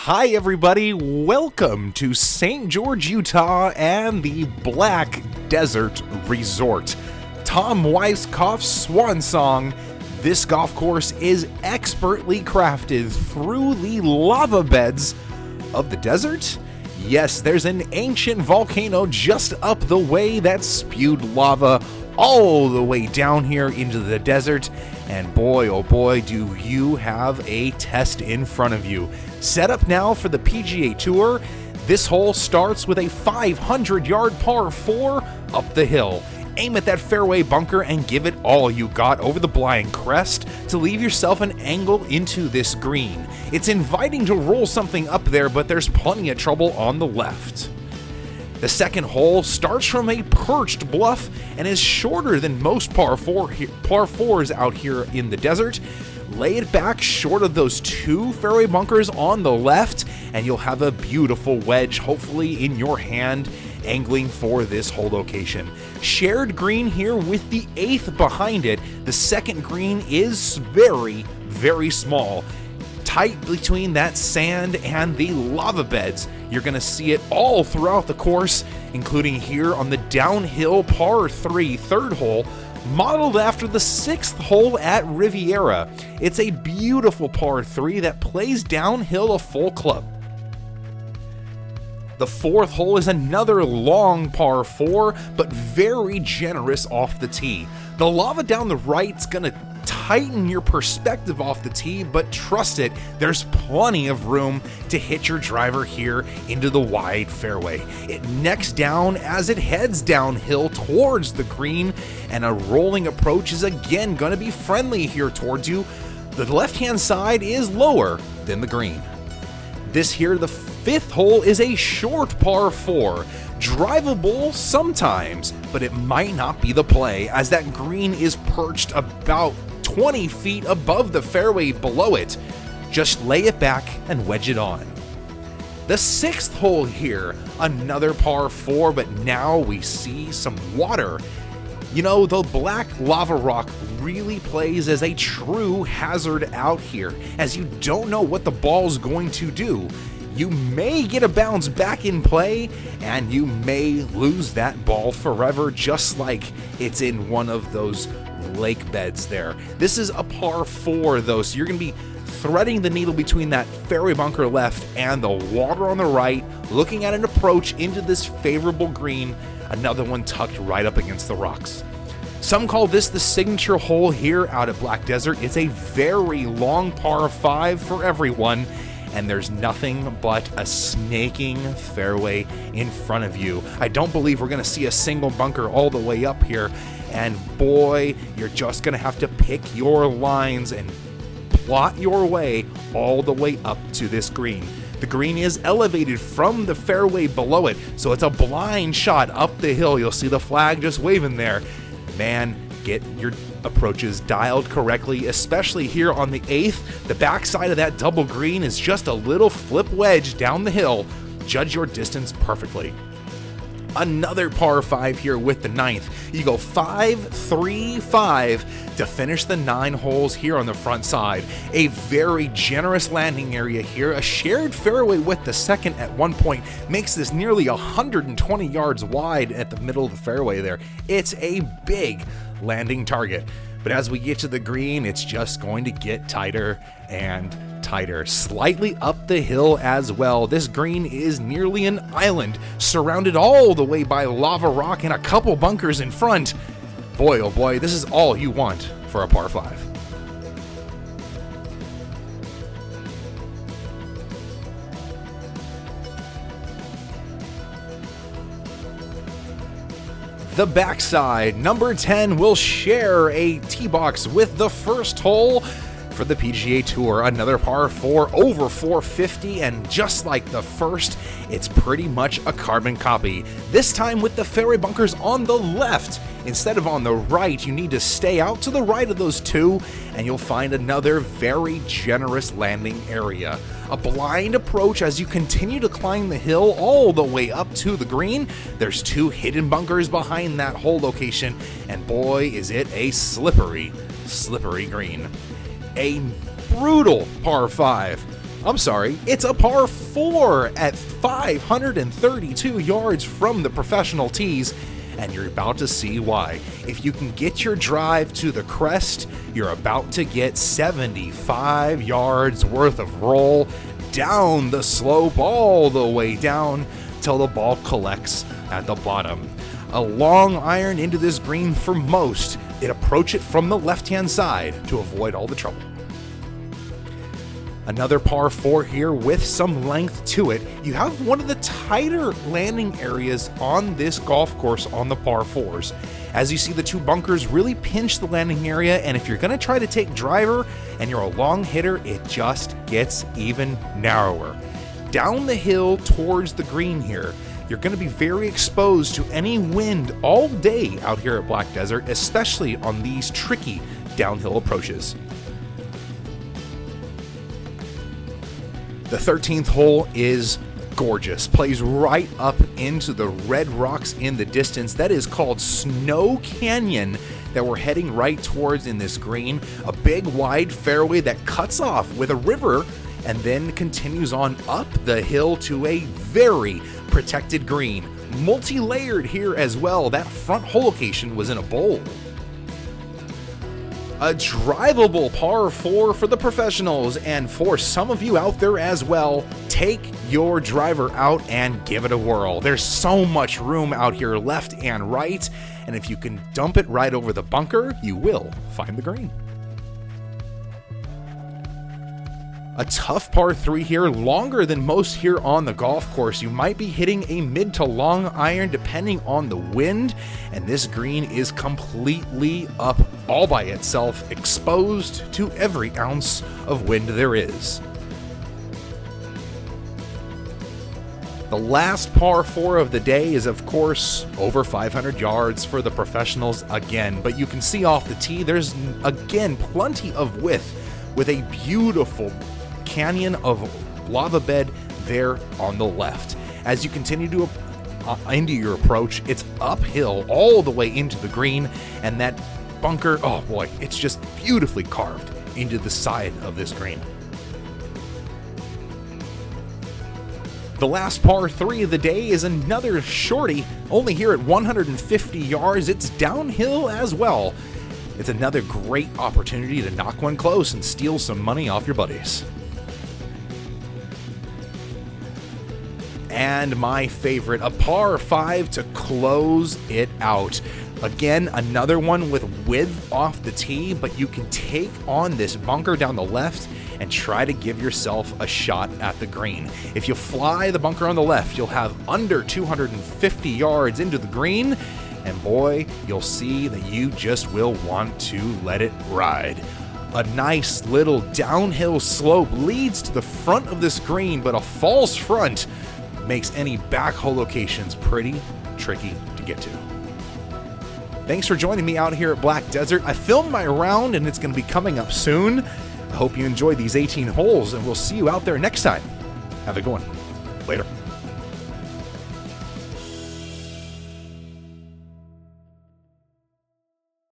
Hi everybody, welcome to St. George, Utah and the Black Desert Resort. Tom Weiskopf's swan song. This golf course is expertly crafted through the lava beds of the desert. Yes, there's an ancient volcano just up the way that spewed lava all the way down here into the desert. And boy, oh boy, do you have a test in front of you. Set up now for the PGA Tour. This hole starts with a 500-yard par 4 up the hill. Aim at that fairway bunker and give it all you got over the blind crest to leave yourself an angle into this green. It's inviting to roll something up there, but there's plenty of trouble on the left. The second hole starts from a perched bluff and is shorter than most par 4s out here in the desert. Lay it back short of those two fairway bunkers on the left, and you'll have a beautiful wedge, hopefully in your hand, angling for this hole location. Shared green here with the 8th behind it. The second green is very, very small. Tight between that sand and the lava beds. You're going to see it all throughout the course, including here on the downhill par 3 third hole, modeled after the 6th hole at Riviera. It's a beautiful par 3 that plays downhill a full club. The 4th hole is another long par 4, but very generous off the tee. The lava down the right's going to tighten your perspective off the tee, but trust it, there's plenty of room to hit your driver here into the wide fairway. It necks down as it heads downhill towards the green, and a rolling approach is again going to be friendly here towards you. The left-hand side is lower than the green. This here, the 5th hole, is a short par 4. Drivable sometimes, but it might not be the play, as that green is perched about 20 feet above the fairway below it. Just lay it back and wedge it on. The 6th hole here, another par 4, but now we see some water. You know, the black lava rock really plays as a true hazard out here, as you don't know what the ball's going to do. You may get a bounce back in play, and you may lose that ball forever, just like it's in one of those lake beds there. This is a par 4 though, so you're going to be threading the needle between that fairway bunker left and the water on the right, looking at an approach into this favorable green, another one tucked right up against the rocks. Some call this the signature hole here out at Black Desert. It's a very long par 5 for everyone, and there's nothing but a snaking fairway in front of you. I don't believe we're going to see a single bunker all the way up here, and boy, you're just going to have to pick your lines and plot your way all the way up to this green. The green is elevated from the fairway below it, so it's a blind shot up the hill. You'll see the flag just waving there. Man, get your approaches dialed correctly, especially here on the 8th. The backside of that double green is just a little flip wedge down the hill. Judge your distance perfectly. Another par 5 here with the 9th. You go 5, 3, 5 to finish the 9 holes here on the front side. A very generous landing area here. A shared fairway with the 2nd at one point makes this nearly 120 yards wide at the middle of the fairway there. It's a big landing target. But as we get to the green, it's just going to get tighter and tighter, slightly up the hill as well. This green is nearly an island, surrounded all the way by lava rock and a couple bunkers in front. Boy, oh boy, this is all you want for a par 5. The backside, number 10, will share a tee box with the first hole for the PGA Tour. Another par 4 over 450, and just like the first, it's pretty much a carbon copy. This time with the fairway bunkers on the left instead of on the right. You need to stay out to the right of those two, and you'll find another very generous landing area. A blind approach as you continue to climb the hill all the way up to the green. There's 2 hidden bunkers behind that hole location, and boy, is it a slippery, slippery green. A brutal par 5 I'm sorry, it's a par 4 at 532 yards from the professional tees, and you're about to see why. If you can get your drive to the crest, you're about to get 75 yards worth of roll down the slope all the way down till the ball collects at the bottom. A long iron into this green for most. It approach it from the left-hand side to avoid all the trouble. Another par 4 here with some length to it. You have one of the tighter landing areas on this golf course on the par 4s. As you see, the two bunkers really pinch the landing area, and if you're going to try to take driver and you're a long hitter, it just gets even narrower. Down the hill towards the green here, you're going to be very exposed to any wind all day out here at Black Desert, especially on these tricky downhill approaches. The 13th hole is gorgeous. Plays right up into the red rocks in the distance. That is called Snow Canyon that we're heading right towards in this green. A big wide fairway that cuts off with a river and then continues on up the hill to a very protected green. Multi-layered here as well. That front hole location was in a bowl. A drivable par 4 for the professionals, and for some of you out there as well, take your driver out and give it a whirl. There's so much room out here left and right, and if you can dump it right over the bunker, you will find the green. A tough par 3 here, longer than most here on the golf course. You might be hitting a mid to long iron depending on the wind, and this green is completely up all by itself, exposed to every ounce of wind there is. The last par 4 of the day is, of course, over 500 yards for the professionals again, but you can see off the tee there's, again, plenty of width with a beautiful canyon of lava bed there on the left. As you continue to into your approach, it's uphill all the way into the green, and that bunker, oh boy, it's just beautifully carved into the side of this green. The last par 3 of the day is another shorty, only here at 150 yards. It's downhill as well. It's another great opportunity to knock one close and steal some money off your buddies. And my favorite, a par 5 to close it out. Again, another one with width off the tee, but you can take on this bunker down the left and try to give yourself a shot at the green. If you fly the bunker on the left, you'll have under 250 yards into the green, and boy, you'll see that you just will want to let it ride. A nice little downhill slope leads to the front of this green, but a false front makes any back hole locations pretty tricky to get to. Thanks for joining me out here at Black Desert. I filmed my round and it's going to be coming up soon. I hope you enjoyed these 18 holes, and we'll see you out there next time. Have a good one. Later.